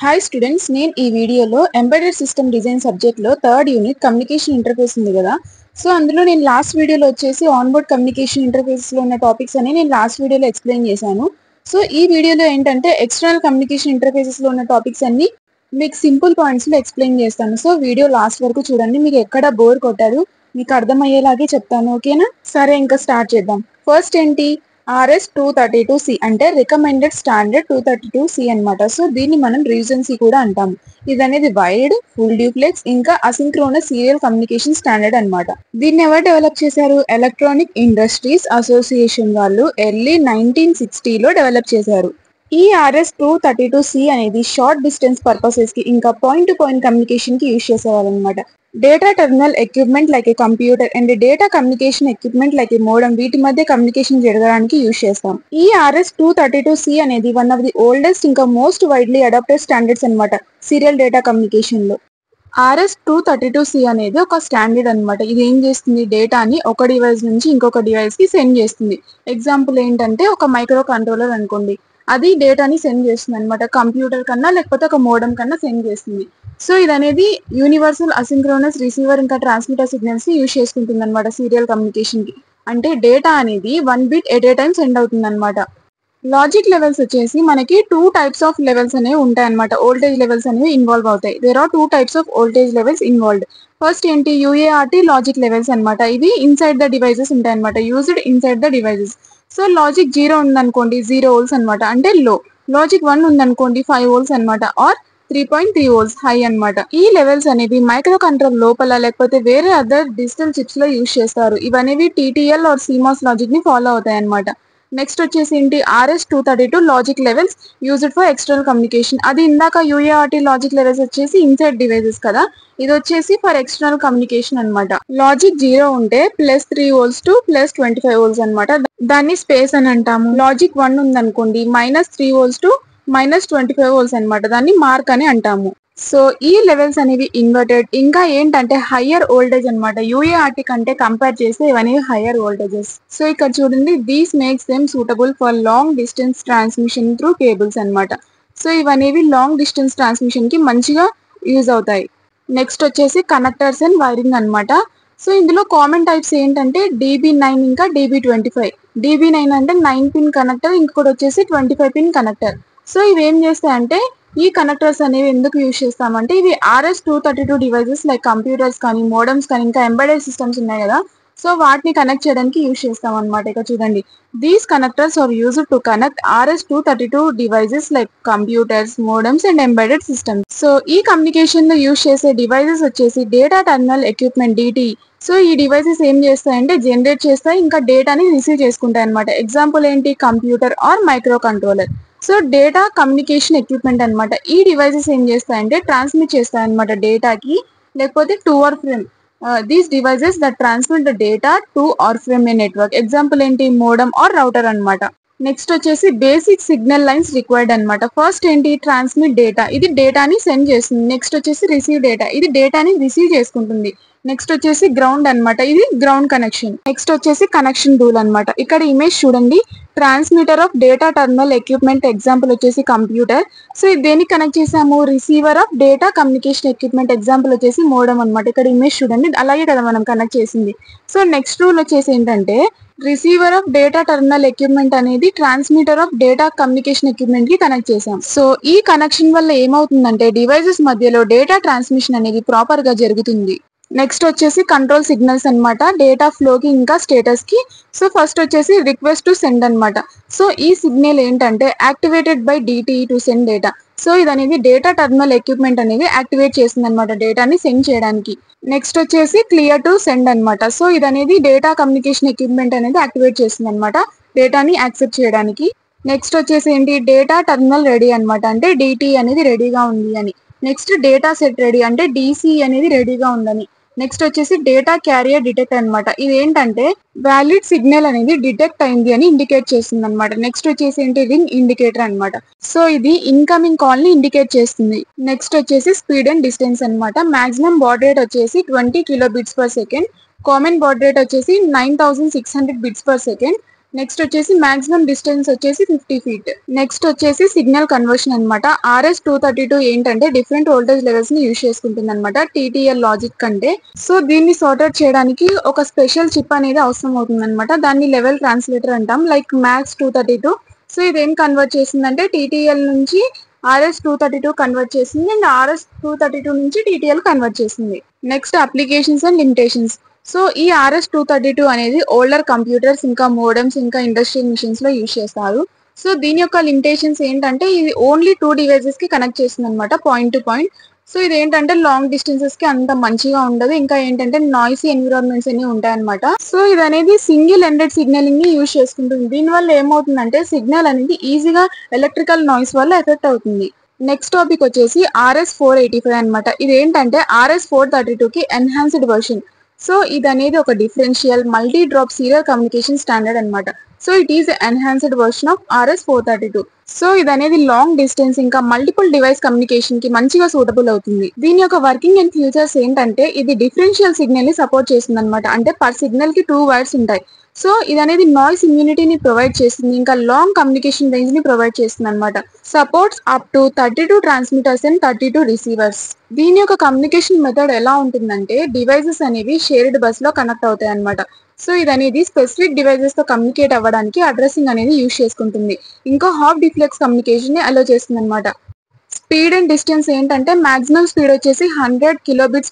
Hi students, నేను ఈ వీడియోలో ఎంబెడెడ్ సిస్టమ్ డిజైన్ సబ్జెక్ట్లో థర్డ్ యూనిట్ కమ్యూనికేషన్ ఇంటర్ఫేస్ ఉంది కదా. సో అందులో నేను లాస్ట్ వీడియోలో వచ్చేసి ఆన్బోర్డ్ కమ్యూనికేషన్ ఇంటర్ఫేస్లో ఉన్న టాపిక్స్ అని నేను లాస్ట్ వీడియోలో ఎక్స్ప్లెయిన్ చేశాను. సో ఈ వీడియోలో ఏంటంటే ఎక్స్టర్నల్ కమ్యూనికేషన్ ఇంటర్ఫేసెస్లో ఉన్న టాపిక్స్ అన్ని మీకు సింపుల్ పాయింట్స్లో ఎక్స్ప్లెయిన్ చేస్తాను. సో వీడియో లాస్ట్ వరకు చూడండి, మీకు ఎక్కడ బోర్ కొట్టారు, మీకు అర్థమయ్యేలాగే చెప్తాను. ఓకేనా? సరే, ఇంకా స్టార్ట్ చేద్దాం. ఫస్ట్ ఏంటి? RS-232C అంటే రికమెండెడ్ స్టాండర్డ్ 232C అనమాట. సో దీన్ని మనం రీజెన్సీ కూడా అంటాము. ఇది అనేది వైడ్, ఫుల్ డ్యూప్లెక్స్ ఇంకా అసింక్రోనస్ సీరియల్ కమ్యూనికేషన్ స్టాండర్డ్ అనమాట. దీన్ని ఎవరు డెవలప్ చేశారు? ఎలక్ట్రానిక్ ఇండస్ట్రీస్ అసోసియేషన్ వాళ్ళు ఎర్లీ 1960లో డెవలప్ చేశారు. ఈ RS-232C అనేది షార్ట్ డిస్టెన్స్ పర్పసెస్ కి ఇంకా పాయింట్ టు పాయింట్ కమ్యూనికేషన్ కి యూజ్ చేసేవాళ్ళు అనమాట. Data terminal equipment like A computer and data communication equipment like A modem, వీటి మధ్య కమ్యూనికేషన్ జరగడానికి యూజ్ చేస్తాం. ఈ RS-232C అనేది వన్ ఆఫ్ ది ఓల్డెస్ట్ ఇంకా మోస్ట్ వైడ్లీ అడాప్టెడ్ స్టాండర్డ్స్ అనమాట సీరియల్ డేటా కమ్యూనికేషన్ లో. RS-232C అనేది ఒక స్టాండర్డ్ అనమాట. ఇది ఏం చేస్తుంది? డేటాని ఒక డివైస్ నుంచి ఇంకొక డివైస్ కి సెండ్ చేస్తుంది. ఎగ్జాంపుల్ ఏంటంటే ఒక మైక్రో కంట్రోలర్ అనుకోండి, అది డేటాని సెండ్ చేస్తుంది అనమాట. కంప్యూటర్ కన్నా లేకపోతే ఒక మోడమ్ కన్నా సెండ్ చేస్తుంది. సో ఇది అనేది యూనివర్సల్ అసింక్రోనస్ రిసీవర్ ఇంకా ట్రాన్స్మిటర్ సిగ్నల్స్ ని యూజ్ చేసుకుంటుంది అనమాట సీరియల్ కమ్యూనికేషన్ కి. అంటే డేటా అనేది 1 bit at a time send అవుతుంది అనమాట. లాజిక్ లెవెల్స్ వచ్చేసి మనకి 2 టైప్స్ ఆఫ్ లెవెల్స్ అనేవి ఉంటాయి అనమాట. వోల్టేజ్ లెవెల్స్ అనేవి ఇన్వాల్వ్ అవుతాయి. There are 2 types of voltage levels involved. First ఏంటి? UART లాజిక్ లెవెల్స్ అనమాట. ఇవి ఇన్సైడ్ ద డివైజెస్ ఉంటాయి అనమాట, used inside the devices. So logic 0 ఉందనుకోండి, 0 వోల్ట్స్ అనమాట, అంటే లో. లాజిక్ 1 ఉందనుకోండి, 5 వోల్ట్స్ అనమాట, ఆర్ 3.3 వోల్ట్స్ హై అనమాట. ఈ లెవెల్స్ అనేవి మైక్రో కంట్రోల్ లోపల లేకపోతే వేరే అదర్ డిజిటల్ చిప్స్ లో యూజ్ చేస్తారు. ఇవనేవి TTL ఆర్ CMOS లాజిక్ ని ఫాలో అవుతాయి అనమాట. నెక్స్ట్ వచ్చేసి ఏంటి? RS-232 logic levels used for external communication. అది ఇందాక UART లాజిక్ లెవెల్స్ వచ్చేసి ఇన్సైడ్ డివైజెస్ కదా, ఇది వచ్చేసి ఫర్ ఎక్స్టర్నల్ కమ్యూనికేషన్ అనమాట. లాజిక్ 0 ఉంటే +3 వోల్ట్స్ టు +25 వోల్ట్స్ అనమాట, దాన్ని స్పేస్ అని అంటాము. లాజిక్ 1 ఉందనుకోండి, -3 వోల్ట్స్ టు -25 వోల్ట్స్ అనమాట, దాన్ని మార్క్ అని అంటాము. సో ఈ లెవెల్స్ అనేవి ఇన్వర్టెడ్. ఇంకా ఏంటంటే హయ్యర్ వోల్టేజ్ అనమాట. UART కంటే కంపేర్ చేస్తే ఇవనేవి హయ్యర్ వోల్టేజెస్. సో ఇక్కడ చూడండి, these makes them suitable for long distance transmission through cables అనమాట. సో ఇవనేవి లాంగ్ డిస్టెన్స్ ట్రాన్స్మిషన్ కి మంచిగా యూజ్ అవుతాయి. నెక్స్ట్ వచ్చేసి కనెక్టర్స్ అండ్ వైరింగ్ అనమాట. సో ఇందులో కామన్ టైప్స్ ఏంటంటే DB9 ఇంకా DB25. DB9 అంటే 9 పిన్ కనెక్టర్, ఇంకొకటి వచ్చేసి 25 పిన్ కనెక్టర్. సో ఇవి ఏం చేస్తాయంటే, ఈ కనెక్టర్స్ అనేవి ఎందుకు యూజ్ చేస్తామంటే, ఇవి RS-232 డివైజెస్ లైక్ కంప్యూటర్స్ కానీ మోడమ్స్ కానీ ఇంకా ఎంబెడెడ్ సిస్టమ్స్ ఉన్నాయి కదా, సో వాటిని కనెక్ట్ చేయడానికి యూజ్ చేస్తాం అనమాట. ఇక్కడ చూడండి, these connectors are used to connect RS-232 devices like computers, modems and embedded systems. So ఈ కమ్యూనికేషన్ లో యూజ్ చేసే డివైజెస్ వచ్చేసి data terminal equipment DTE. So ఈ డివైసెస్ ఏం చేస్తాయంటే జనరేట్ చేస్తాయి, ఇంకా డేటాని రిసీవ్ చేసుకుంటాయి అనమాట. ఎగ్జాంపుల్ ఏంటి? Computer are micro controller. So data communication equipment అనమాట. ఈ డివైసెస్ ఏం చేస్తాయంటే ట్రాన్స్మిట్ చేస్తాయి అనమాట డేటాకి, లేకపోతే to or from. These devices that transmit the data to or from a network. Example ఏంటి? మోడమ్ ఆర్ రౌటర్ అనమాట. నెక్స్ట్ వచ్చేసి బేసిక్ సిగ్నల్ లైన్స్ రిక్వైర్డ్ అనమాట. ఫస్ట్ ఏంటి? ట్రాన్స్మిట్ డేటా, ఇది డేటాని సెండ్ చేస్తుంది. నెక్స్ట్ వచ్చేసి రిసీవ్ డేటా, ఇది డేటాని రిసీవ్ చేసుకుంటుంది. నెక్స్ట్ వచ్చేసి గ్రౌండ్ అనమాట, ఇది గ్రౌండ్ కనెక్షన్. నెక్స్ట్ వచ్చేసి కనెక్షన్ రూల్ అనమాట. ఇక్కడ ఇమేజ్ చూడండి, transmitter of data terminal equipment, example వచ్చేసి కంప్యూటర్. సో ఇది దేనికి కనెక్ట్ చేసాము? Receiver of data communication equipment, example వచ్చేసి మోడమ్ అనమాట. ఇక్కడ ఇమేజ్ చూడండి, అలాగే కదా మనం కనెక్ట్ చేసింది. సో నెక్స్ట్ రూల్ వచ్చేసి ఏంటంటే, receiver of data terminal equipment అనేది transmitter of data communication equipment కి కనెక్ట్ చేసాం. సో ఈ కనెక్షన్ వల్ల ఏమవుతుందంటే డివైసెస్ మధ్యలో డేటా ట్రాన్స్మిషన్ అనేది ప్రాపర్ గా జరుగుతుంది. నెక్స్ట్ వచ్చేసి కంట్రోల్ సిగ్నల్స్ అనమాట, డేటా ఫ్లోకి ఇంకా స్టేటస్ కి. సో ఫస్ట్ వచ్చేసి రిక్వెస్ట్ టు సెండ్ అనమాట. సో ఈ సిగ్నల్ ఏంటంటే activated by DTE to send data. So ఇది అనేది డేటా టెర్మినల్ ఎక్విప్మెంట్ అనేది యాక్టివేట్ చేస్తుంది అనమాట డేటాని సెండ్ చేయడానికి. నెక్స్ట్ వచ్చేసి క్లియర్ టు సెండ్ అనమాట. సో ఇది అనేది డేటా కమ్యూనికేషన్ ఎక్విప్మెంట్ అనేది యాక్టివేట్ చేస్తుంది అనమాట డేటాని యాక్సెప్ట్ చేయడానికి. నెక్స్ట్ వచ్చేసి ఏంటి? డేటా టెర్మినల్ రెడీ అనమాట, అంటే DTE అనేది రెడీగా ఉంది అని. నెక్స్ట్ డేటా సెట్ రెడీ, అంటే DCE అనేది రెడీగా ఉందని. నెక్స్ట్ వచ్చేసి డేటా క్యారియర్ డిటెక్ట్ అనమాట. ఇది ఏంటంటే వ్యాలిడ్ సిగ్నల్ అనేది డిటెక్ట్ అయింది అని ఇండికేట్ చేస్తుంది అనమాట. నెక్స్ట్ వచ్చేసి ఏంటి? రింగ్ ఇండికేటర్ అనమాట. సో ఇది ఇన్కమింగ్ కాల్ ని ఇండికేట్ చేస్తుంది. నెక్స్ట్ వచ్చేసి స్పీడ్ అండ్ డిస్టెన్స్ అనమాట. మాక్సిమం బాడ్ రేట్ వచ్చేసి 20 kilobits per second, common baud rate వచ్చేసి 9600 బిట్స్ పర్ సెకండ్. నెక్స్ట్ వచ్చేసి మాక్సిమం డిస్టెన్స్ వచ్చేసి 50 feet. నెక్స్ట్ వచ్చేసి సిగ్నల్ కన్వర్షన్ అనమాట. RS-232 ఏంటంటే డిఫరెంట్ వోల్టేజ్ లెవెల్స్ ని యూజ్ చేసుకుంటుంది అనమాట TTL లాజిక్ కంటే. సో దీన్ని సార్ట్ అవుట్ చేయడానికి ఒక స్పెషల్ చిప్ అనేది అవసరం అవుతుంది అనమాట. దాన్ని లెవెల్ ట్రాన్స్లేటర్ అంటాం. Like MAX232. సో ఇదేం కన్వర్ట్ చేసిందంటే TTL నుంచి RS-232 కన్వర్ట్ చేసింది అండ్ RS-232 నుంచి TTL కన్వర్ట్ చేసింది. Next applications and limitations. So ఈ RS-232 అనేది ఓల్డర్ కంప్యూటర్స్ ఇంకా మోడమ్స్ ఇంకా ఇండస్ట్రియల్ మిషన్స్ లో యూజ్ చేస్తారు. సో దీని యొక్క లిమిటేషన్స్ ఏంటంటే ఇది ఓన్లీ 2 డివైసెస్ కి కనెక్ట్ చేస్తుంది అనమాట, పాయింట్ టు పాయింట్. సో ఇది ఏంటంటే లాంగ్ డిస్టెన్సెస్ కి అంత మంచిగా ఉండదు, ఇంకా ఏంటంటే నాయిసీ ఎన్విరాన్మెంట్స్ అన్ని ఉంటాయన్నమాట. సో ఇది అనేది సింగిల్ ఎండెడ్ సిగ్నలింగ్ ని యూజ్ చేసుకుంటుంది. దీనివల్ల ఏమవుతుందంటే సిగ్నల్ అనేది ఈజీగా ఎలక్ట్రికల్ నాయిస్ వల్ల ఎఫెక్ట్ అవుతుంది. నెక్స్ట్ టాపిక్ వచ్చేసి RS-485 అనమాట. ఇది ఏంటంటే RS-432 కి ఎన్హాన్స్డ్ వర్షన్. సో ఇది అనేది ఒక differential multi drop serial communication standard అనమాట. So it is enhanced version of RS-432. So ఇది అనేది లాంగ్ డిస్టెన్స్ ఇంకా మల్టిపుల్ డివైస్ కమ్యూనికేషన్ కి మంచిగా సూటబుల్ అవుతుంది. దీని యొక్క వర్కింగ్ అండ్ ఫ్యూచర్స్ ఏంటంటే ఇది డిఫరెన్షియల్ సిగ్నల్ ని సపోర్ట్ చేస్తుంది అనమాట. అంటే పర్ సిగ్నల్ కి 2 వైర్స్ ఉంటాయి. సో ఇది అనేది నాయిస్ ఇమ్యూనిటీని ప్రొవైడ్ చేస్తుంది, ఇంకా లాంగ్ కమ్యూనికేషన్ రేంజ్ ని ప్రొవైడ్ చేస్తుంది అనమాట. Supports up to 32 transmitters and 32 receivers. దీని యొక్క కమ్యూనికేషన్ మెథడ్ ఎలా ఉంటుందంటే డివైసెస్ అనేవి షేర్డ్ బస్ లో కనెక్ట్ అవుతాయి అనమాట. సో ఇది అనేది స్పెసిఫిక్ డివైసెస్ తో కమ్యూనికేట్ అవ్వడానికి అడ్రసింగ్ అనేది యూజ్ చేసుకుంటుంది. ఇంకా హాఫ్ డిఫ్లెక్స్ కమ్యూనికేషన్ ని అలో చేస్తుంది అనమాట. స్పీడ్ అండ్ డిస్టెన్స్ ఏంటంటే మాక్సిమం స్పీడ్ వచ్చేసి 100 kbps,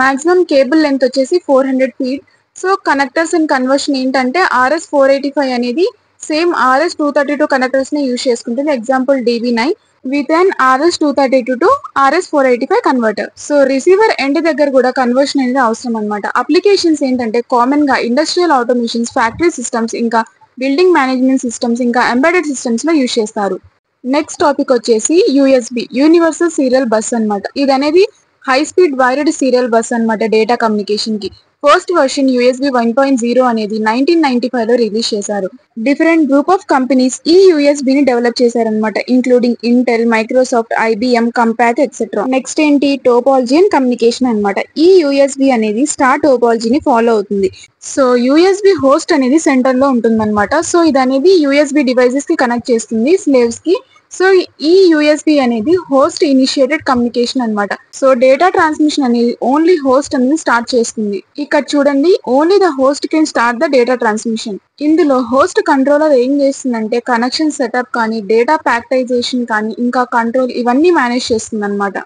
మాక్సిమం కేబుల్ లెంత్ వచ్చేసి 400 feet. So connectors and conversion ఏంటంటే RS-485 అనేది సేమ్ RS-232 కనెక్టర్స్ ని యూజ్ చేసుకుంటుంది. Example DB9 with an RS-232 to RS-485 converter. So receiver end దగ్గర కూడా కన్వర్షన్ అనేది అవసరం అనమాట. అప్లికేషన్స్ ఏంటంటే కామన్ గా ఇండస్ట్రియల్ ఆటోమేషన్స్, ఫ్యాక్టరీ సిస్టమ్స్, ఇంకా బిల్డింగ్ మేనేజ్మెంట్ సిస్టమ్స్, ఇంకా ఎంబెడెడ్ సిస్టమ్స్ లో యూజ్ చేస్తారు. నెక్స్ట్ టాపిక్ వచ్చేసి USB యూనివర్సల్ సీరియల్ బస్ అనమాట. ఇది అనేది high speed wired serial bus అనమాట డేటా కమ్యూనికేషన్ కి. ఫస్ట్ వర్షన్ USB 1.0 అనేది 1995 లో రిలీజ్ చేశారు. డిఫరెంట్ గ్రూప్ ఆఫ్ కంపెనీస్ ఈ USB ని డెవలప్ చేశారనమాట, including Intel, Microsoft, IBM, Compaq etcetera. Next ఏంటి టోపాలజీ అండ్ కమ్యూనికేషన్ అనమాట. ఈ USB అనేది స్టార్ టోపాలజీని ఫాలో అవుతుంది. సో USB హోస్ట్ అనేది సెంటర్ లో ఉంటుంది అనమాట. సో ఇది అనేది USB డివైసెస్ కి కనెక్ట్ చేస్తుంది స్లేవ్స్ కి. సో ఈ USB అనేది హోస్ట్ ఇనిషియేటెడ్ కమ్యూనికేషన్ అనమాట. సో డేటా ట్రాన్స్మిషన్ అనేది ఓన్లీ హోస్ట్ అనేది స్టార్ట్ చేస్తుంది. ఇక్కడ చూడండి, only the host can start the data transmission. ఇందులో హోస్ట్ కంట్రోలర్ ఏం చేస్తుందంటే కనెక్షన్ సెటప్ కానీ, డేటా ప్యాక్టైజేషన్ కానీ, ఇంకా కంట్రోల్ ఇవన్నీ మేనేజ్ చేస్తుంది అనమాట.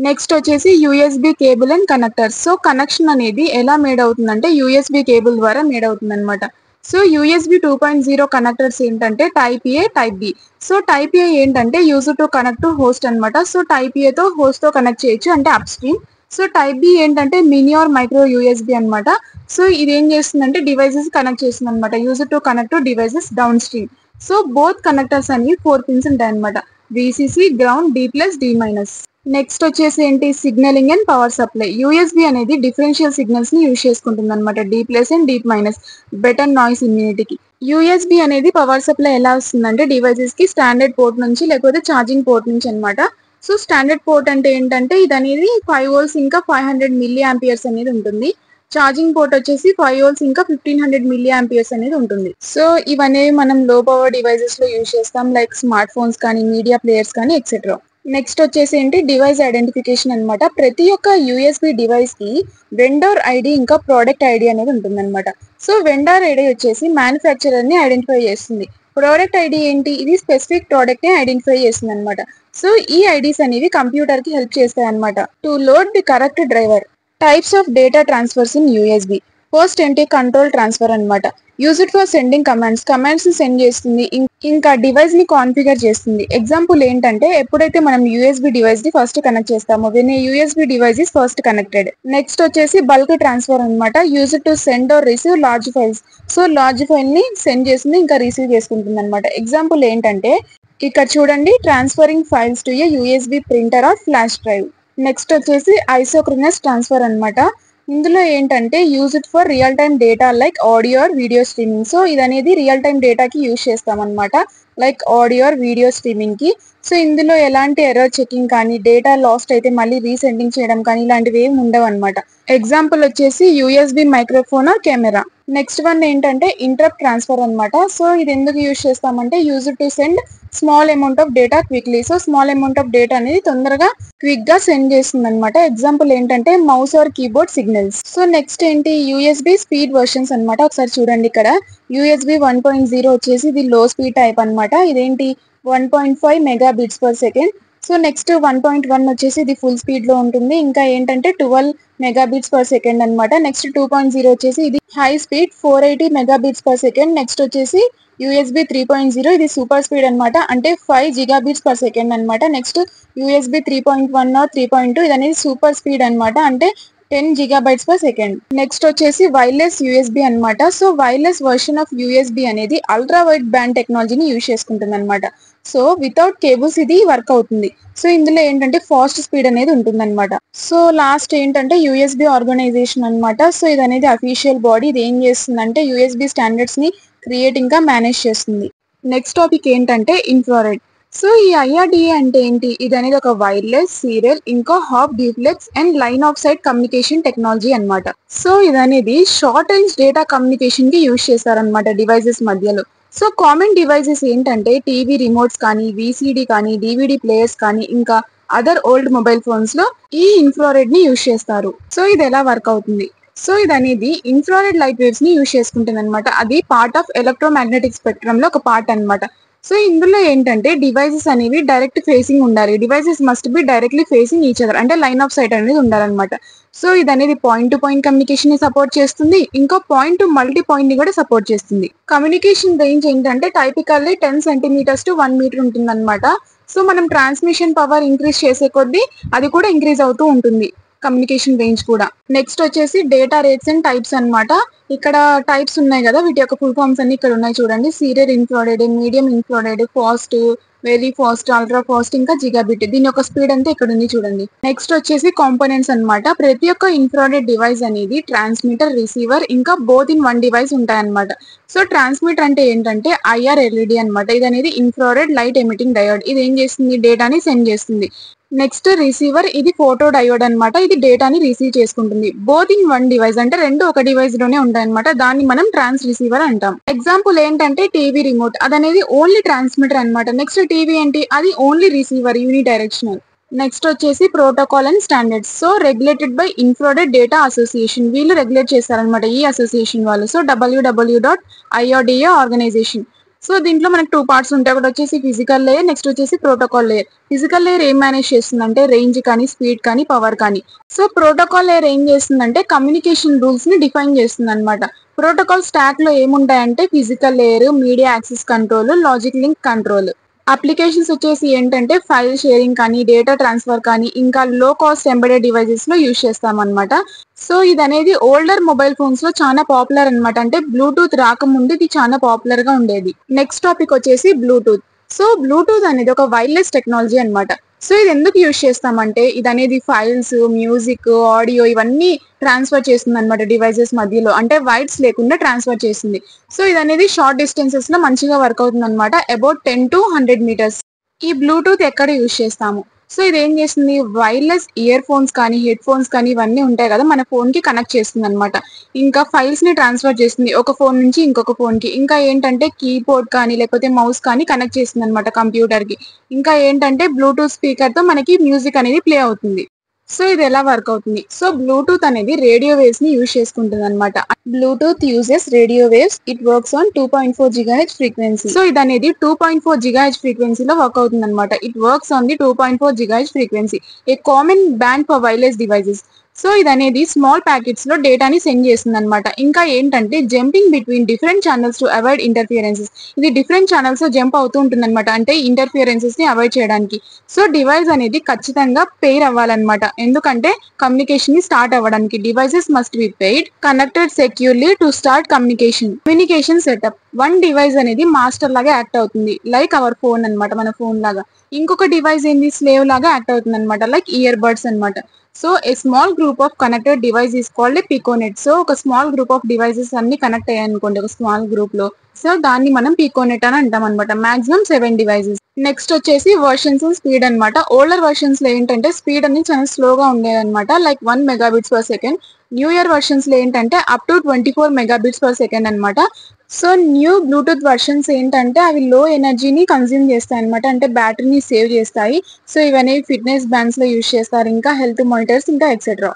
నెక్స్ట్ వచ్చేసి USB cable and connectors. So connection అనేది ఎలా మేడ్ అవుతుందంటే USB కేబుల్ ద్వారా మేడ్ అవుతుంది అనమాట. సో USB 2.0 కనెక్టర్స్ ఏంటంటే type A, type B. So type A ఏంటంటే use to connect to host అనమాట. సో టైప్ A తో హోస్ట్ తో కనెక్ట్ చేయొచ్చు, అంటే up stream. So type B ఏంటంటే మినీ ఆర్ మైక్రో USB అనమాట. సో ఇది ఏం చేస్తుందంటే డివైసెస్ కనెక్ట్ చేస్తుంది అనమాట, use to connect to devices down stream. So both connectors అనేవి 4 పిన్స్ ఉంటాయి అనమాట, VCC, ground, D+, D-. Next వచ్చేసి ఏంటి signalling and power supply. USB అనేది డిఫరెన్షియల్ సిగ్నల్స్ ని యూజ్ చేసుకుంటుంది అనమాట, D+ and D-, better noise ఇమ్యూనిటీకి. USB అనేది పవర్ సప్లై ఎలా వస్తుందంటే డివైసెస్ కి స్టాండర్డ్ పోర్ట్ నుంచి లేకపోతే ఛార్జింగ్ పోర్ట్ నుంచి అనమాట. సో స్టాండర్డ్ పోర్ట్ అంటే ఏంటంటే ఇది అనేది 5 volts ఇంకా 500 mA అనేది ఉంటుంది. ఛార్జింగ్ పోర్ట్ వచ్చేసి 5 volts ఇంకా 1500 mA అనేది ఉంటుంది. సో ఇవన్నీ మనం లో పవర్ డివైసెస్ లో యూజ్ చేస్తాం, లైక్ స్మార్ట్ ఫోన్స్ కానీ, మీడియా ప్లేయర్స్ కానీ ఎక్సెట్రా. నెక్స్ట్ వచ్చేసి ఏంటి డివైస్ ఐడెంటిఫికేషన్ అనమాట. ప్రతి ఒక్క USB డివైస్ కి వెండర్ ఐడి ఇంకా ప్రోడక్ట్ ఐడి అనేది ఉంటుంది అనమాట. సో వెండర్ ఐడి వచ్చేసి మ్యానుఫ్యాక్చరర్ ని ఐడెంటిఫై చేస్తుంది. ప్రోడక్ట్ ఐడి ఏంటి, ఇది స్పెసిఫిక్ ప్రోడక్ట్ ని ఐడెంటిఫై చేస్తుంది అనమాట. సో ఈ ఐడీస్ అనేవి కంప్యూటర్ కి హెల్ప్ చేస్తాయి అనమాట to load the correct driver. Types of data transfers in USB. First ఏంటి కంట్రోల్ ట్రాన్స్ఫర్ అనమాట. Use it for sending commands ని సెండ్ చేస్తుంది, ఇంకా డివైస్ ని కాన్ఫిగర్ చేస్తుంది. ఎగ్జాంపుల్ ఏంటంటే ఎప్పుడైతే మనం USB డివైస్ ని ఫస్ట్ కనెక్ట్ చేస్తామో when a USB device is first connected. Next వచ్చేసి బల్క్ ట్రాన్స్ఫర్ అనమాట. Use to send or receive large files. So large file ని సెండ్ చేస్తుంది, ఇంకా రిసీవ్ చేసుకుంటుంది అనమాట. ఎగ్జాంపుల్ ఏంటంటే ఇక్కడ చూడండి, transferring files to a USB printer or flash drive. Next వచ్చేసి ఐసోక్రోనస్ ట్రాన్స్ఫర్ అనమాట. ఇందులో ఏంటంటే use it for real time data like audio or video streaming. So ఇది అనేది రియల్ టైమ్ డేటాకి యూజ్ చేస్తాం అనమాట, like audio or video streaming కి. So ఇందులో ఎలాంటి ఎర్రర్ చెకింగ్ కానీ డేటా లాస్ట్ అయితే మళ్ళీ రీసెండింగ్ చేయడం కానీ ఇలాంటివి ఏమి ఉండవు అనమాట. ఎగ్జాంపుల్ వచ్చేసి USB microphone or camera. Next one ఏంటంటే ఇంటరప్ట్ ట్రాన్స్ఫర్ అనమాట. సో ఇది ఎందుకు యూజ్ చేస్తామంటే use to send small amount of data quickly. So small amount of data అనేది తొందరగా క్విక్ గా సెండ్ చేస్తుంది అనమాట. ఎగ్జాంపుల్ ఏంటంటే mouse or keyboard signals. So next ఏంటి యూఎస్బి స్పీడ్ వర్షన్స్ అనమాట. ఒకసారి చూడండి ఇక్కడ యూఎస్బి 1.0 వచ్చేసి ఇది లో స్పీడ్ టైప్ అనమాట. ఇదేంటి 1.5 megabits per second. So next 1.1 వచ్చేసి ఇది ఫుల్ స్పీడ్ లో ఉంటుంది. ఇంకా ఏంటంటే 12 మెగాబిట్స్ పర్ సెకండ్ అనమాట. నెక్స్ట్ 2.0 వచ్చేసి ఇది high speed 480 megabits per second. Next వచ్చేసి యూఎస్బి 3.0 ఇది సూపర్ స్పీడ్ అనమాట, అంటే 5 జిగాబిట్స్ పర్ సెకండ్ అనమాట. నెక్స్ట్ యూఎస్బి 3.1 ఆర్ 3.2 ఇది అనేది సూపర్ స్పీడ్ అనమాట, అంటే 10 గిగాబైట్స్ పర్ సెకండ్. నెక్స్ట్ వచ్చేసి వైర్లెస్ యూఎస్బి అనమాట. So wireless version of USB అనేది అల్ట్రా వైడ్ బ్యాండ్ టెక్నాలజీని యూజ్ చేసుకుంటుంది అనమాట. సో వితౌట్ కేబుల్స్ ఇది వర్క్ అవుతుంది. సో ఇందులో ఏంటంటే ఫాస్ట్ స్పీడ్ అనేది ఉంటుంది అనమాట. సో లాస్ట్ ఏంటంటే యూఎస్బి ఆర్గనైజేషన్ అనమాట. సో ఇది అనేది అఫీషియల్ బాడీ. ఇది ఏం చేస్తుందంటే యూఎస్బి స్టాండర్డ్స్ ని క్రియేట్ ఇంకా మేనేజ్ చేస్తుంది. నెక్స్ట్ టాపిక్ ఏంటంటే ఇన్ఫ్రారెడ్. సో ఈ ఐఆర్డిఏ అంటే ఏంటి? ఇది అనేది ఒక వైర్లెస్, సీరియల్, ఇంకా half duplex and line of sight communication technology అనమాట. సో ఇది అనేది షార్ట్ రేంజ్ డేటా కమ్యూనికేషన్ కి యూజ్ చేస్తారనమాట డివైజెస్ మధ్యలో. సో కామన్ డివైజెస్ ఏంటంటే టీవీ రిమోట్స్ కానీ, విసిడి కానీ, డివిడి ప్లేయర్స్ కానీ, ఇంకా అదర్ ఓల్డ్ మొబైల్ ఫోన్స్ లో ఈ ఇన్ఫ్రారెడ్ ని యూజ్ చేస్తారు. సో ఇది ఎలా వర్క్ అవుతుంది? సో ఇది అనేది ఇన్ఫ్రారెడ్ లైట్ వేవ్స్ ని యూజ్ చేసుకుంటుంది అనమాట. అది పార్ట్ ఆఫ్ ఎలక్ట్రోమాగ్నెటిక్ స్పెక్ట్రమ్ లో ఒక పార్ట్ అనమాట. సో ఇందులో ఏంటంటే డివైజెస్ అనేవి డైరెక్ట్ ఫేసింగ్ ఉండాలి. Devices must be directly facing each other, అంటే లైన్ ఆఫ్ సైట్ అనేది ఉండాలన్నమాట. సో ఇది అనేది పాయింట్ టు పాయింట్ కమ్యూనికేషన్ ని సపోర్ట్ చేస్తుంది, ఇంకా పాయింట్ టు మల్టీ పాయింట్ ని కూడా సపోర్ట్ చేస్తుంది. కమ్యూనికేషన్ రేంజ్ ఏంటంటే టైపికల్లీ 10 సెంటీమీటర్స్ టు 1 మీటర్ ఉంటుంది అనమాట. సో మనం ట్రాన్స్మిషన్ పవర్ ఇంక్రీజ్ చేసే కొద్దీ అది కూడా ఇంక్రీజ్ అవుతూ ఉంటుంది, కమ్యూనికేషన్ రేంజ్ కూడా. నెక్స్ట్ వచ్చేసి డేటా రేట్స్ అండ్ టైప్స్ అన్నమాట. ఇక్కడ టైప్స్ ఉన్నాయి కదా, వీటి యొక్క ఫుల్ ఫామ్స్ అన్ని ఇక్కడ ఉన్నాయి చూడండి. Serial infrared, medium infrared, fast, very fast, ultra fast, ఇంకా జిగాబిట్. దీని యొక్క స్పీడ్ అంతా ఇక్కడ ఉంది చూడండి. నెక్స్ట్ వచ్చేసి కాంపోనెంట్స్ అన్నమాట. ప్రతి ఒక్క ఇన్ఫ్రారెడ్ డివైస్ అనేది ట్రాన్స్మిటర్, రిసీవర్, ఇంకా బోత్ ఇన్ వన్ డివైస్ ఉంటాయన్నమాట. సో ట్రాన్స్మిటర్ అంటే ఏంటంటే ఐఆర్ ఎల్ఈడి అనమాట. ఇది అనేది ఇన్ఫ్రారెడ్ లైట్ ఎమిటింగ్ డయోడ్. ఇది ఏం చేస్తుంది? డేటాని సెండ్ చేస్తుంది. నెక్స్ట్ రిసీవర్, ఇది ఫోటో డయోడ్ అనమాట. ఇది డేటాని రిసీవ్ చేసుకుంటుంది. బోత్ ఇన్ వన్ డివైస్, అంటే రెండు ఒక డివైస్ లోనే ఉంటాయి అనమాట. దాన్ని మనం ట్రాన్స్ రిసీవర్ అంటాం. ఎగ్జాంపుల్ ఏంటంటే టీవీ రిమోట్, అదనేది ఓన్లీ ట్రాన్స్మిటర్ అనమాట. నెక్స్ట్ టీవీ ఏంటి? అది ఓన్లీ రిసీవర్, యూని డైరెక్షనల్. నెక్స్ట్ వచ్చేసి protocol and standards. So regulated by infrared data association, వీళ్ళు రెగ్యులేట్ చేస్తారనమాట ఈ అసోసియేషన్ వాళ్ళు. So www.irdA organisation. సో దీంట్లో మనకు 2 పార్ట్స్ ఉంటాయి. ఒకటి వచ్చేసి ఫిజికల్ లేయర్, నెక్స్ట్ వచ్చేసి ప్రోటోకాల్ లేయర్. ఫిజికల్ లేయర్ ఏం మేనేజ్ చేస్తుందంటే రేంజ్ కానీ, స్పీడ్ కానీ, పవర్ కానీ. సో ప్రోటోకాల్ లేయర్ ఏం చేస్తుందంటే కమ్యూనికేషన్ రూల్స్ ని డిఫైన్ చేస్తుంది అనమాట. ప్రోటోకాల్ స్టాక్ లో ఏముంటాయంటే physical layer, media access control, logic link control. Applications వచ్చేసి ఏంటంటే ఫైల్ షేరింగ్ కానీ, డేటా ట్రాన్స్ఫర్ కానీ, ఇంకా లో కాస్ట్ ఎంబెడెడ్ డివైజెస్ లో యూజ్ చేస్తాం అనమాట. సో ఇది అనేది ఓల్డర్ మొబైల్ ఫోన్స్ లో చాలా పాపులర్ అనమాట. అంటే బ్లూటూత్ రాకముందు ఇది చాలా పాపులర్ గా ఉండేది. నెక్స్ట్ టాపిక్ వచ్చేసి బ్లూటూత్. సో బ్లూటూత్ అనేది ఒక వైర్లెస్ టెక్నాలజీ అనమాట. సో ఇది ఎందుకు యూజ్ చేస్తామంటే ఇది అనేది ఫైల్స్, మ్యూజిక్, ఆడియో ఇవన్నీ ట్రాన్స్ఫర్ చేస్తుంది అనమాట డివైజెస్ మధ్యలో, అంటే వైర్స్ లేకుండా ట్రాన్స్ఫర్ చేస్తుంది. సో ఇది అనేది షార్ట్ డిస్టెన్సెస్ లో మంచిగా వర్క్ అవుతుంది అనమాట, అబౌట్ 10 to 100 మీటర్స్. ఈ బ్లూటూత్ ఎక్కడ యూజ్ చేస్తాము? సో ఇది ఏం చేస్తుంది? వైర్లెస్ ఇయర్ ఫోన్స్ కానీ, హెడ్ ఫోన్స్ కానీ ఇవన్నీ ఉంటాయి కదా, మన ఫోన్ కి కనెక్ట్ చేస్తుంది అనమాట. ఇంకా ఫైల్స్ ని ట్రాన్స్ఫర్ చేస్తుంది ఒక ఫోన్ నుంచి ఇంకొక ఫోన్ కి. ఇంకా ఏంటంటే కీబోర్డ్ కానీ లేకపోతే మౌస్ కానీ కనెక్ట్ చేస్తుంది అనమాట కంప్యూటర్ కి. ఇంకా ఏంటంటే బ్లూటూత్ స్పీకర్ తో మనకి మ్యూజిక్ అనేది ప్లే అవుతుంది. సో ఇది ఎలా వర్క్ అవుతుంది? సో బ్లూటూత్ అనేది రేడియో వేవ్స్ ని యూజ్ చేసుకుంటుంది అనమాట. Bluetooth uses radio waves. It works on 2.4 GHz frequency. So ఇది అనేది 2.4 GHz ఫ్రీక్వెన్సీలో వర్క్ అవుతుంది అనమాట. It works on the 2.4 GHz frequency, a common band for wireless devices. So ఇది అనేది స్మాల్ ప్యాకెట్స్ లో డేటాని సెండ్ చేస్తుంది అనమాట. ఇంకా ఏంటంటే jumping between different channels to avoid interferences. ఇది డిఫరెంట్ ఛానల్స్ లో జంప్ అవుతూ ఉంటుంది అనమాట, అంటే ఇంటర్ఫియరెన్సెస్ ని అవాయిడ్ చేయడానికి. సో డివైస్ అనేది ఖచ్చితంగా పెయిర్ అవ్వాలన్నమాట, ఎందుకంటే కమ్యూనికేషన్ ని స్టార్ట్ అవ్వడానికి. Devices must be paired, connected securely to start communication. Communication setup. One device అనేది మాస్టర్ లాగా యాక్ట్ అవుతుంది, లైక్ అవర్ ఫోన్ అనమాట, మన ఫోన్ లాగా. ఇంకొక డివైస్ ఏంది? స్లేవ్ లాగా యాక్ట్ అవుతుంది అనమాట, లైక్ ఇయర్ బడ్స్ అనమాట. So a small group of connected device is called a piconet. So ఒక స్మాల్ గ్రూప్ ఆఫ్ డివైసెస్ అన్ని కనెక్ట్ అయ్యాయి అనుకోండి ఒక స్మాల్ గ్రూప్ లో, సో దాన్ని మనం పికోనెట్ అని అంటాం అనమాట. Maximum 7 devices. నెక్స్ట్ వచ్చేసి వర్షన్స్ అండ్ స్పీడ్ అనమాట. ఓల్డర్ వర్షన్స్ లో ఏంటంటే స్పీడ్ అనేది చాలా స్లోగా ఉండేది అనమాట, like 1 megabits per second. New year versions లో ఏంటంటే up to 24 megabits per second అనమాట. సో న్యూ బ్లూటూత్ వర్షన్స్ ఏంటంటే అవి లో ఎనర్జీని కన్స్యూమ్ చేస్తాయి అనమాట, అంటే బ్యాటరీని సేవ్ చేస్తాయి. సో ఇవన్నీ ఫిట్నెస్ బ్యాండ్స్ లో యూజ్ చేస్తారు, ఇంకా హెల్త్ మానిటర్స్, ఇంకా ఎక్సెట్రా.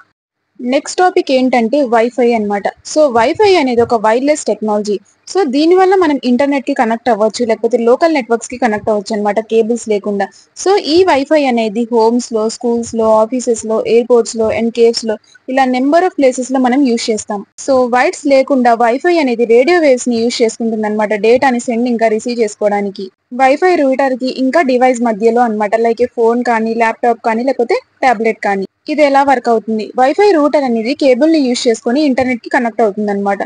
నెక్స్ట్ టాపిక్ ఏంటంటే వైఫై అన్నమాట. సో వైఫై అనేది ఒక వైర్లెస్ టెక్నాలజీ. సో దీని వల్ల మనం ఇంటర్నెట్ కి కనెక్ట్ అవ్వచ్చు, లేకపోతే లోకల్ నెట్వర్క్స్ కి కనెక్ట్ అవ్వచ్చు అనమాట, కేబుల్స్ లేకుండా. సో ఈ వైఫై అనేది హోమ్స్ లో, స్కూల్స్ లో, ఆఫీసెస్ లో, ఎయిర్పోర్ట్స్ లో అండ్ కేవ్స్ లో ఇలా నెంబర్ ఆఫ్ ప్లేసెస్ లో మనం యూజ్ చేస్తాం. సో వైర్స్ లేకుండా వైఫై అనేది రేడియో వేవ్స్ ని యూజ్ చేసుకుంటుంది అనమాట, డేటాని సెండ్ ఇంకా రిసీవ్ చేసుకోవడానికి. వైఫై రూటర్ కి ఇంకా డివైస్ మధ్యలో అనమాట, లైక్ ఫోన్ కానీ, ల్యాప్టాప్ కానీ, లేకపోతే టాబ్లెట్ కానీ. ఇది ఎలా వర్క్ అవుతుంది? వైఫై రూటర్ అనేది కేబుల్ ని యూజ్ చేసుకుని ఇంటర్నెట్ కి కనెక్ట్ అవుతుంది అనమాట.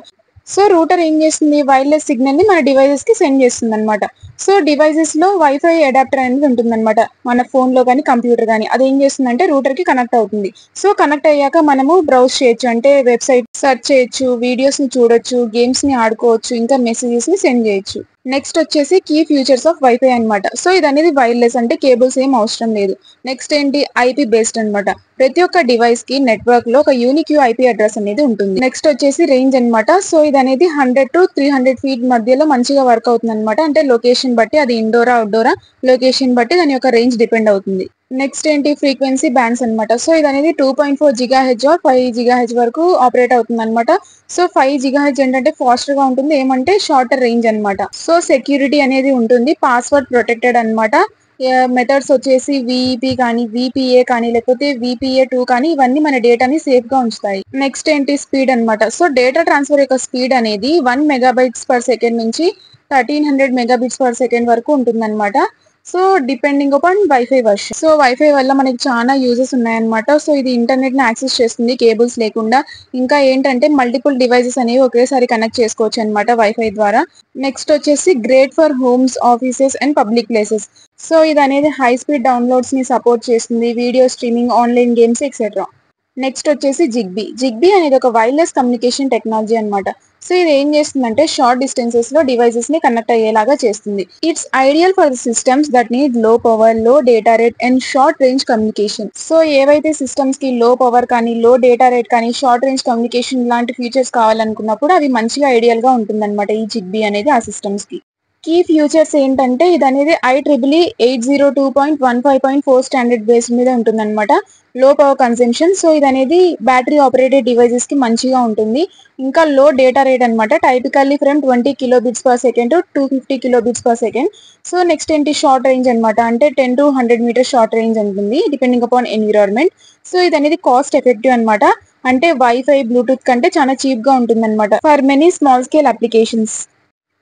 సో రూటర్ ఏం చేస్తుంది? వైర్లెస్ సిగ్నల్ ని మన డివైజెస్ కి సెండ్ చేస్తుంది అనమాట. సో డివైజెస్ లో వైఫై అడాప్టర్ అనేది ఉంటుంది అనమాట, మన ఫోన్ లో కానీ, కంప్యూటర్ కానీ. అది ఏం చేస్తుందంటే రూటర్ కి కనెక్ట్ అవుతుంది. సో కనెక్ట్ అయ్యాక మనము బ్రౌజ్ చేయొచ్చు, అంటే వెబ్సైట్ సెర్చ్ చేయొచ్చు, వీడియోస్ ని చూడొచ్చు, గేమ్స్ ని ఆడుకోవచ్చు, ఇంకా మెసేజెస్ ని సెండ్ చేయొచ్చు. నెక్స్ట్ వచ్చేసి కీ ఫ్యూచర్స్ ఆఫ్ వైఫై అనమాట. సో ఇది అనేది వైర్లెస్, అంటే కేబుల్స్ ఏం అవసరం లేదు. నెక్స్ట్ ఏంటి? ఐపీ బేస్డ్ అనమాట. ప్రతి ఒక్క డివైస్ కి నెట్వర్క్ లో ఒక యూనిక్ ఐపీ అడ్రస్ అనేది ఉంటుంది. నెక్స్ట్ వచ్చేసి రేంజ్ అనమాట. సో ఇది అనేది 100 to 300 ఫీట్ మధ్యలో మంచిగా వర్క్ అవుతుంది అనమాట, అంటే లొకేషన్ బట్టి, అది ఇండోరా అవుట్డోరా, లొకేషన్ బట్టి దాని యొక్క రేంజ్ డిపెండ్ అవుతుంది. నెక్స్ట్ ఏంటి? ఫ్రీక్వెన్సీ బ్యాండ్స్ అనమాట. సో ఇది అనేది 2.4 GHz ఆర్ 5 GHz వరకు ఆపరేట్ అవుతుంది అనమాట. సో 5 GHz ఏంటంటే ఫాస్ట్ గా ఉంటుంది, ఏమంటే షార్టర్ రేంజ్ అనమాట. సో సెక్యూరిటీ అనేది ఉంటుంది, పాస్వర్డ్ ప్రొటెక్టెడ్ అనమాట. మెథడ్స్ వచ్చేసి విఈపి కానీ, విపిఏ కానీ, లేకపోతే విపిఏ2 కానీ, ఇవన్నీ మన డేటాని సేఫ్ గా ఉంచుతాయి. నెక్స్ట్ ఏంటి? స్పీడ్ అనమాట. సో డేటా ట్రాన్స్ఫర్ యొక్క స్పీడ్ అనేది 1 మెగాబైట్స్ పర్ సెకండ్ నుంచి 1300 మెగాబిట్స్ పర్ సెకండ్ వరకు ఉంటుంది అనమాట. So depending upon wifi version. So wifi వల్ల మనకి చాలా యూజెస్ ఉన్నాయన్నమాట. సో ఇది ఇంటర్నెట్ ని యాక్సెస్ చేస్తుంది కేబుల్స్ లేకుండా. ఇంకా ఏంటంటే మల్టిపుల్ డివైసెస్ అనేవి ఒకేసారి కనెక్ట్ చేసుకోవచ్చు అనమాట వైఫై ద్వారా. నెక్స్ట్ వచ్చేసి great for homes, offices and public places. So ఇది అనేది హై స్పీడ్ డౌన్లోడ్స్ ని సపోర్ట్ చేస్తుంది, video streaming, online games etcetera. Next వచ్చేసి జిగ్బీ. జిగ్బీ అనేది ఒక వైర్లెస్ కమ్యూనికేషన్ టెక్నాలజీ అనమాట. సో ఇది ఏం చేస్తుందంటే షార్ట్ డిస్టెన్సెస్ లో డివైసెస్ ని కనెక్ట్ అయ్యేలాగా చేస్తుంది. It's ideal for the systems that need లో పవర్, లో data rate and short range communication. So ఏవైతే సిస్టమ్స్ కి లో పవర్ కానీ, లో డేటా రేట్ కానీ, షార్ట్ రేంజ్ కమ్యూనికేషన్ లాంటి ఫీచర్స్ కావాలనుకున్నప్పుడు అవి మంచిగా ఐడియల్ గా ఉంటుందన్నమాట ఈ జిగ్బీ అనేది ఆ సిస్టమ్స్ కి. కీ ఫ్యూచర్స్ ఏంటంటే ఇది అనేది IEEE 802.15.4 స్టాండర్డ్ బేస్ మీద ఉంటుందన్నమాట. లో పవర్ కన్సంప్షన్. సో ఇది అనేది బ్యాటరీ ఆపరేటెడ్ డివైజెస్ కి మంచిగా ఉంటుంది. ఇంకా లో డేటా రేట్ అనమాట, typically from 20 kilobits per second to 250 kilobits per second. So next ఏంటి? షార్ట్ రేంజ్ అనమాట, అంటే 10 to 100 మీటర్స్ షార్ట్ రేంజ్ ఉంటుంది డిపెండింగ్ అపాన్ ఎన్విరాన్మెంట్. సో ఇది అనేది కాస్ట్ ఎఫెక్టివ్ అనమాట, అంటే వైఫై, బ్లూటూత్ కంటే చాలా చీప్ గా ఉంటుంది అనమాట for many small scale applications.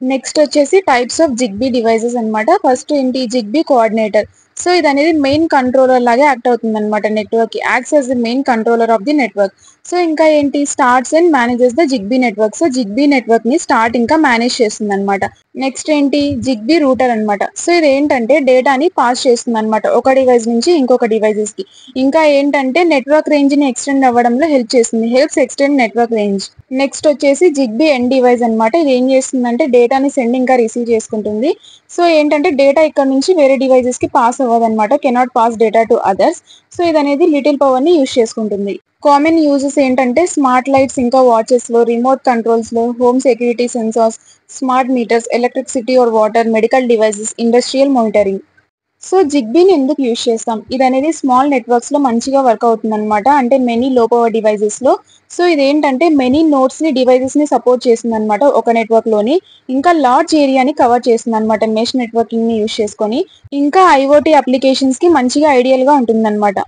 Next వచ్చేసి టైప్స్ ఆఫ్ జిగ్బీ డివైసెస్ అనమాట. ఫస్ట్ ఏంటి? Zigbee coordinator. సో ఇది అనేది మెయిన్ కంట్రోలర్ లాగా యాక్ట్ అవుతుంది అనమాట, నెట్వర్క్ కి acts as the main controller of the network. So ఇంకా ఏంటి? Starts and manages the Zigbee network. So Zigbee network ని స్టార్ట్ ఇంకా మేనేజ్ చేస్తుంది అనమాట. నెక్స్ట్ ఏంటి? జిగ్బీ రూటర్ అనమాట. సో ఇది ఏంటంటే డేటాని పాస్ చేస్తుంది అనమాట ఒక డివైస్ నుంచి ఇంకొక డివైజెస్ కి. ఇంకా ఏంటంటే నెట్వర్క్ రేంజ్ ని ఎక్స్టెండ్ అవ్వడంలో హెల్ప్ చేస్తుంది, helps extend network range. Next వచ్చేసి జిగ్బీ ఎండ్ డివైస్ అనమాట. ఇది ఏం చేస్తుందంటే డేటాని సెండ్ ఇంకా రిసీవ్ చేసుకుంటుంది. సో ఏంటంటే డేటా ఇక్కడ నుంచి వేరే డివైజెస్ కి పాస్ అవ్వదు అనమాట, cannot pass data to others. So ఇది అనేది లిటిల్ పవర్ ని యూజ్ చేసుకుంటుంది. కామన్ యూజెస్ ఏంటంటే స్మార్ట్ లైట్స్, ఇంకా వాచెస్ లో, రిమోట్ కంట్రోల్స్ లో, home security sensors, smart meters, electricity or water, medical devices, industrial monitoring. So జిగ్బీని ఎందుకు యూజ్ చేస్తాం? ఇది అనేది స్మాల్ నెట్వర్క్స్ లో మంచిగా వర్క్ అవుతుంది అనమాట, అంటే మెనీ లో పవర్ డివైజెస్ లో. సో ఇదేంటంటే మెనీ నోడ్స్ ని, డివైజెస్ ని సపోర్ట్ చేస్తుంది అనమాట ఒక నెట్వర్క్ లోని. ఇంకా లార్జ్ ఏరియాని కవర్ చేస్తుంది అనమాట మెష్ నెట్వర్కింగ్ ని యూజ్ చేసుకొని. ఇంకా ఐఓటీ అప్లికేషన్స్ కి మంచిగా ఐడియల్ గా ఉంటుంది అనమాట.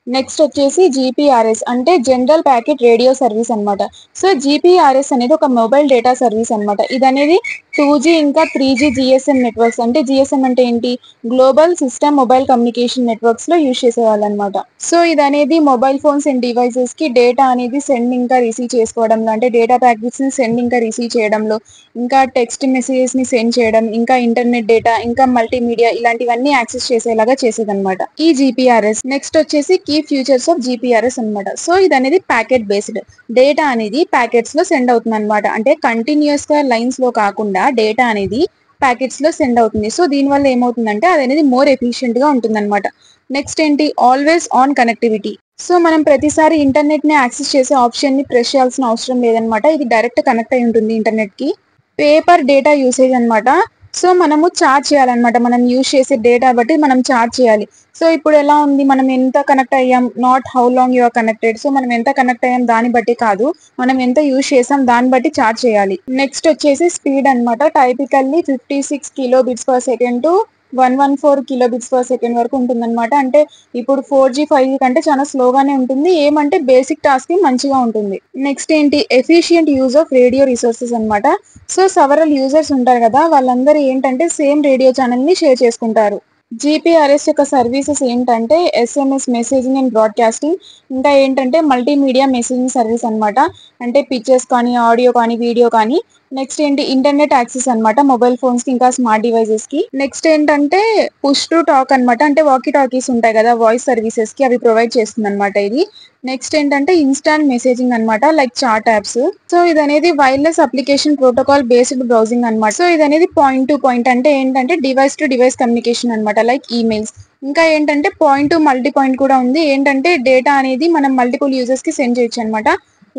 నెక్స్ట్ వచ్చేసి జీపీఆర్ఎస్, అంటే జనరల్ ప్యాకెట్ రేడియో సర్వీస్ అనమాట. సో జీపీఆర్ఎస్ అనేది ఒక మొబైల్ డేటా సర్వీస్ అనమాట. ఇది అనేది 2G ఇంకా 3G జిఎస్ఎం నెట్వర్క్స్, అంటే జిఎస్ఎం అంటే ఏంటి? Global system mobile communication networks లో యూజ్ చేసేవాళ్ళు అనమాట. సో ఇది అనేది మొబైల్ ఫోన్స్ అండ్ డివైసెస్ కి డేటా అనేది సెండ్ ఇంకా రిసీవ్ చేసుకోవడంలో, అంటే డేటా ప్యాకెట్స్ ని సెండ్ ఇంకా రిసీవ్ చేయడంలో, ఇంకా టెక్స్ట్ మెసేజెస్ ని సెండ్ చేయడం, ఇంకా ఇంటర్నెట్ డేటా, ఇంకా మల్టీమీడియా, ఇలాంటివన్నీ యాక్సెస్ చేసేలాగా చేసేదన్నమాట ఈ జీపీఆర్ఎస్. నెక్స్ట్ వచ్చేసి కీ ఫ్యూచర్స్ ఆఫ్ GPRS అన్నమాట. సో ఇది అనేది ప్యాకెట్ బేస్డ్. డేటా అనేది ప్యాకెట్స్ లో సెండ్ అవుతుంది అనమాట. అంటే కంటిన్యూస్ గా లైన్స్ లో కాకుండా డేటా అనేది ప్యాకెట్స్ లో సెండ్ అవుతుంది. సో దీని వల్ల ఏమవుతుందంటే అది అనేది మోర్ ఎఫిషియెంట్ గా ఉంటుంది అనమాట. నెక్స్ట్ ఏంటి, ఆల్వేస్ ఆన్ కనెక్టివిటీ. సో మనం ప్రతిసారి ఇంటర్నెట్ ని యాక్సెస్ చేసే ఆప్షన్ ని ప్రెస్ చేయాల్సిన అవసరం లేదనమాట. ఇది డైరెక్ట్ కనెక్ట్ అయి ఉంటుంది ఇంటర్నెట్ కి. పేపర్ డేటా యూసేజ్ అనమాట. సో మనము చార్జ్ చేయాలన్నమాట. మనం యూజ్ చేసే డేటా బట్టి మనం చార్జ్ చేయాలి. సో ఇప్పుడు ఎలా ఉంది, మనం ఎంత కనెక్ట్ అయ్యాం, not how long you are connected. So మనం ఎంత కనెక్ట్ అయ్యాం దాన్ని బట్టి కాదు, మనం ఎంత యూజ్ చేసాం దాన్ని బట్టి చార్జ్ చేయాలి. నెక్స్ట్ వచ్చేసి స్పీడ్ అనమాట. టైపికల్లీ 56 kbps టు 114 kbps వరకు ఉంటుందన్నమాట. అంటే ఇప్పుడు 4G 5G కంటే చాలా స్లోగానే ఉంటుంది. ఏమంటే బేసిక్ టాస్క్ మంచిగా ఉంటుంది. నెక్స్ట్ ఏంటి, efficient use of radio resources అనమాట. సో సెవరల్ యూజర్స్ ఉంటారు కదా, వాళ్ళందరూ ఏంటంటే సేమ్ రేడియో ఛానల్ ని షేర్ చేసుకుంటారు. GPRS యొక్క సర్వీసెస్ ఏంటంటే SMS మెసేజింగ్ అండ్ బ్రాడ్కాస్టింగ్, ఇంకా ఏంటంటే మల్టీమీడియా మెసేజింగ్ సర్వీస్ అనమాట. అంటే పిక్చర్స్ కానీ, ఆడియో కానీ, వీడియో కానీ. నెక్స్ట్ ఏంటి, ఇంటర్నెట్ యాక్సెస్ అనమాట, మొబైల్ ఫోన్స్ కి ఇంకా స్మార్ట్ డివైసెస్ కి. నెక్స్ట్ ఏంటంటే పుష్ టు టాక్ అనమాట. అంటే వాకీ టాకీస్ ఉంటాయి కదా వాయిస్ సర్వీసెస్ కి, అవి ప్రొవైడ్ చేస్తుంది అనమాట ఇది. నెక్స్ట్ ఏంటంటే ఇన్స్టాంట్ మెసేజింగ్ అనమాట, లైక్ చాట్ యాప్స్. సో ఇది అనేది wireless application protocol based browsing అనమాట. సో ఇది అనేది పాయింట్ టు పాయింట్, అంటే ఏంటంటే డివైస్ టు డివైస్ కమ్యూనికేషన్ అనమాట, లైక్ ఈమెయిల్స్. ఇంకా ఏంటంటే పాయింట్ టు మల్టీ పాయింట్ కూడా ఉంది. ఏంటంటే డేటా అనేది మనం మల్టిపుల్ యూజర్స్ కి సెండ్ చేయొచ్చు అనమాట,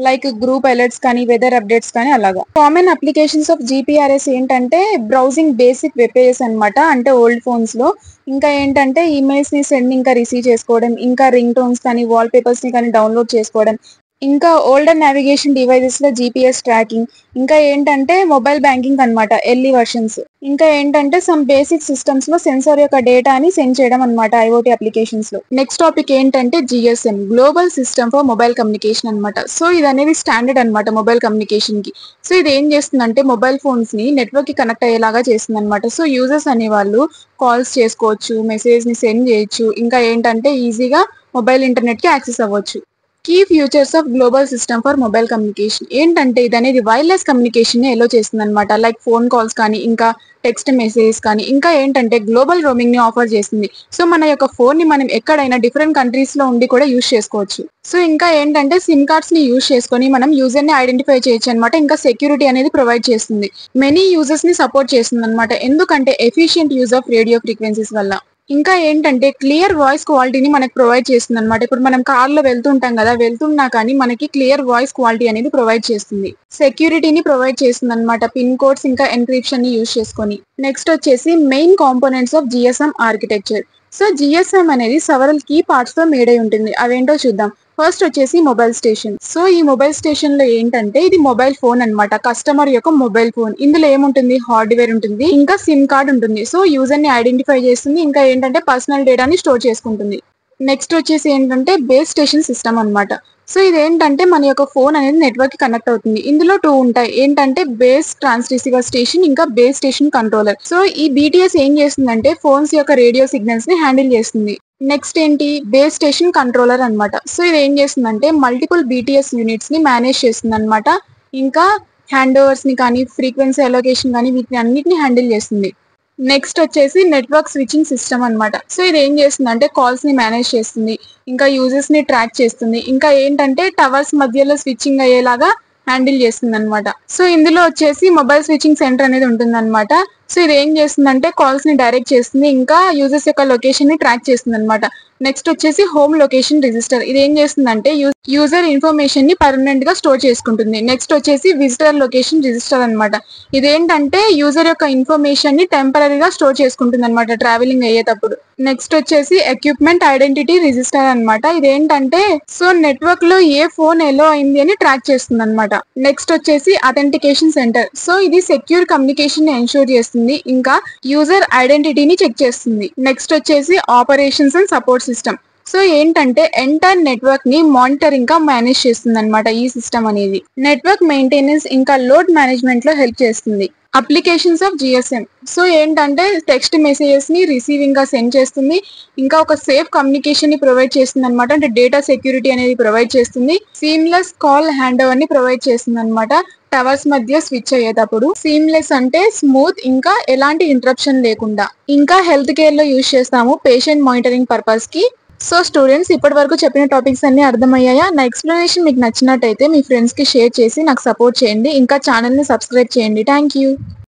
లైక్ గ్రూప్ అలర్ట్స్ కానీ, వెదర్ అప్డేట్స్ కానీ అలాగా. కామన్ అప్లికేషన్స్ ఆఫ్ GPRS ఏంటంటే బ్రౌజింగ్ బేసిక్ వెబ్ పేజెస్ అనమాట, అంటే ఓల్డ్ ఫోన్స్ లో. ఇంకా ఏంటంటే ఈమెయిల్స్ ని సెండ్ ఇంకా రిసీవ్ చేసుకోవడం, ఇంకా రింగ్ టోన్స్ కానీ, వాల్ పేపర్స్ ని కానీ డౌన్లోడ్ చేసుకోవడం, ఇంకా ఓల్డర్ నావిగేషన్ డివైజెస్ లో GPS ట్రాకింగ్, ఇంకా ఏంటంటే మొబైల్ బ్యాంకింగ్ అనమాట, ఎర్లీ వర్షన్స్. ఇంకా ఏంటంటే సమ్ బేసిక్ సిస్టమ్స్ లో సెన్సార్ యొక్క డేటాని సెండ్ చేయడం అనమాట, IoT అప్లికేషన్స్ లో. నెక్స్ట్ టాపిక్ ఏంటంటే GSM, global system for mobile communication అనమాట. సో ఇది అనేది స్టాండర్డ్ అనమాట మొబైల్ కమ్యూనికేషన్ కి. సో ఇది ఏం చేస్తుందంటే మొబైల్ ఫోన్స్ ని నెట్వర్క్ కి కనెక్ట్ అయ్యేలాగా చేస్తుంది అనమాట. సో యూజర్స్ అనే వాళ్ళు కాల్స్ చేసుకోవచ్చు, మెసేజ్ ని సెండ్ చేయొచ్చు, ఇంకా ఏంటంటే ఈజీగా మొబైల్ ఇంటర్నెట్ కి యాక్సెస్ అవ్వచ్చు. Key features of global system for mobile communication ఏంటంటే ఇది అనేది వైర్లెస్ కమ్యూనికేషన్ ని ఎలో చేస్తుంది అనమాట, లైక్ ఫోన్ కాల్స్ కానీ, ఇంకా టెక్స్ట్ మెసేజెస్ కానీ. ఇంకా ఏంటంటే గ్లోబల్ రోమింగ్ ని ఆఫర్ చేస్తుంది. సో మన యొక్క ఫోన్ ని మనం ఎక్కడైనా డిఫరెంట్ కంట్రీస్ లో ఉండి కూడా యూజ్ చేసుకోవచ్చు. సో ఇంకా ఏంటంటే సిమ్ కార్డ్స్ ని యూజ్ చేసుకొని మనం యూజర్ ని ఐడెంటిఫై చేయొచ్చు అనమాట. ఇంకా సెక్యూరిటీ అనేది ప్రొవైడ్ చేస్తుంది. మెనీ యూజర్స్ ని సపోర్ట్ చేస్తుంది అనమాట, ఎందుకంటే efficient use of radio frequencies వల్ల. ఇంకా ఏంటంటే క్లియర్ వాయిస్ క్వాలిటీని మనకు ప్రొవైడ్ చేస్తుంది అనమాట. ఇప్పుడు మనం కార్ లో వెళ్తుంటాం కదా, వెళ్తున్నా కానీ మనకి క్లియర్ వాయిస్ క్వాలిటీ అనేది ప్రొవైడ్ చేస్తుంది. సెక్యూరిటీని ప్రొవైడ్ చేస్తుంది అనమాట, పిన్ కోడ్స్ ఇంకా ఎన్క్రిప్షన్ ని యూజ్ చేసుకొని. నెక్స్ట్ వచ్చేసి main components of GSM architecture. So GSM అనేది సెవరల్ కీ పార్ట్స్ తో మేడ్ అయి ఉంటుంది. అవేంటో చూద్దాం. ఫస్ట్ వచ్చేసి మొబైల్ స్టేషన్. సో ఈ మొబైల్ స్టేషన్ లో ఏంటంటే ఇది మొబైల్ ఫోన్ అనమాట, కస్టమర్ యొక్క మొబైల్ ఫోన్. ఇందులో ఏముంటుంది, హార్డ్వేర్ ఉంటుంది, ఇంకా సిమ్ కార్డ్ ఉంటుంది. సో యూజర్ ని ఐడెంటిఫై చేస్తుంది, ఇంకా ఏంటంటే పర్సనల్ డేటాని స్టోర్ చేసుకుంటుంది. నెక్స్ట్ వచ్చేసి ఏంటంటే బేస్ స్టేషన్ సిస్టమ్ అనమాట. సో ఇది ఏంటంటే మన యొక్క ఫోన్ అనేది నెట్వర్క్ కి కనెక్ట్ అవుతుంది. ఇందులో 2 ఉంటాయి, ఏంటంటే బేస్ ట్రాన్స్రిసీవర్ స్టేషన్, ఇంకా బేస్ స్టేషన్ కంట్రోలర్. సో ఈ BTS ఏం చేస్తుందంటే ఫోన్స్ యొక్క రేడియో సిగ్నల్స్ ని హ్యాండిల్ చేస్తుంది. నెక్స్ట్ ఏంటి, బేస్ స్టేషన్ కంట్రోలర్ అనమాట. సో ఇది ఏం చేస్తుందంటే మల్టిపుల్ BTS యూనిట్స్ ని మేనేజ్ చేస్తుంది అనమాట. ఇంకా హ్యాండ్ ఓవర్స్ ని కానీ, ఫ్రీక్వెన్సీ అలొకేషన్ కానీ, వీటిని అన్నిటిని హ్యాండిల్ చేస్తుంది. నెక్స్ట్ వచ్చేసి నెట్వర్క్ స్విచ్చింగ్ సిస్టమ్ అనమాట. సో ఇది ఏం చేస్తుందంటే కాల్స్ ని మేనేజ్ చేస్తుంది, ఇంకా యూజర్స్ ని ట్రాక్ చేస్తుంది, ఇంకా ఏంటంటే టవర్స్ మధ్యలో స్విచ్చింగ్ అయ్యేలాగా హ్యాండిల్ చేస్తుంది అనమాట. సో ఇందులో వచ్చేసి మొబైల్ స్విచ్చింగ్ సెంటర్ అనేది ఉంటుంది అనమాట. సో ఇది ఏం చేస్తుందంటే కాల్స్ ని డైరెక్ట్ చేస్తుంది, ఇంకా యూజర్స్ యొక్క లొకేషన్ ని ట్రాక్ చేస్తుంది అనమాట. నెక్స్ట్ వచ్చేసి హోమ్ లొకేషన్ రిజిస్టర్. ఇది ఏం చేస్తుందంటే యూజర్ ఇన్ఫర్మేషన్ ని పర్మనెంట్ గా స్టోర్ చేసుకుంటుంది. నెక్స్ట్ వచ్చేసి విజిటర్ లొకేషన్ రిజిస్టర్ అనమాట. ఇదేంటంటే యూజర్ యొక్క ఇన్ఫర్మేషన్ ని టెంపరీగా స్టోర్ చేసుకుంటుంది అనమాట ట్రావెలింగ్ అయ్యేటప్పుడు. నెక్స్ట్ వచ్చేసి ఎక్విప్మెంట్ ఐడెంటిటీ రిజిస్టర్ అనమాట. ఇదేంటంటే సో నెట్వర్క్ లో ఏ ఫోన్ ఎలో అయింది అని ట్రాక్ చేస్తుంది అనమాట. నెక్స్ట్ వచ్చేసి అథెంటికేషన్ సెంటర్. సో ఇది సెక్యూర్ కమ్యూనికేషన్ ని ఎన్షూర్ చేస్తుంది, ఇంకా యూజర్ ఐడెంటిటీని చెక్ చేస్తుంది. నెక్స్ట్ వచ్చేసి operations and support system. So ఏంటంటే ఎంటైర్ నెట్వర్క్ ని మానిటరింగ్ గా మేనేజ్ చేస్తుంది అనమాట ఈ సిస్టమ్ అనేది. నెట్వర్క్ మెయింటెనెన్స్ ఇంకా లోడ్ మేనేజ్మెంట్ లో హెల్ప్ చేస్తుంది. Applications of GSM. సో ఏంటంటే టెక్స్ట్ మెసేజెస్ ని రిసీవింగ్ గా సెండ్ చేస్తుంది, ఇంకా ఒక సేఫ్ కమ్యూనికేషన్ ని ప్రొవైడ్ చేస్తుంది అనమాట. అంటే డేటా సెక్యూరిటీ అనేది ప్రొవైడ్ చేస్తుంది. సీమ్లెస్ కాల్ హ్యాండ్ ఓవర్ ని ప్రొవైడ్ చేస్తుంది అనమాట టవర్స్ మధ్య స్విచ్ అయ్యేటప్పుడు. సీమ్లెస్ అంటే స్మూత్, ఇంకా ఎలాంటి ఇంటరప్షన్ లేకుండా. ఇంకా హెల్త్ కేర్ లో యూజ్ చేస్తాము పేషెంట్ మానిటరింగ్ పర్పస్ కి. సో స్టూడెంట్స్, ఇప్పటి వరకు చెప్పిన టాపిక్స్ అన్ని అర్థమయ్యాయా? నా ఎక్స్ప్లెనేషన్ మీకు నచ్చినట్టయితే మీ ఫ్రెండ్స్కి షేర్ చేసి నాకు సపోర్ట్ చేయండి. ఇంకా ఛానల్ని సబ్స్క్రైబ్ చేయండి. Thank you.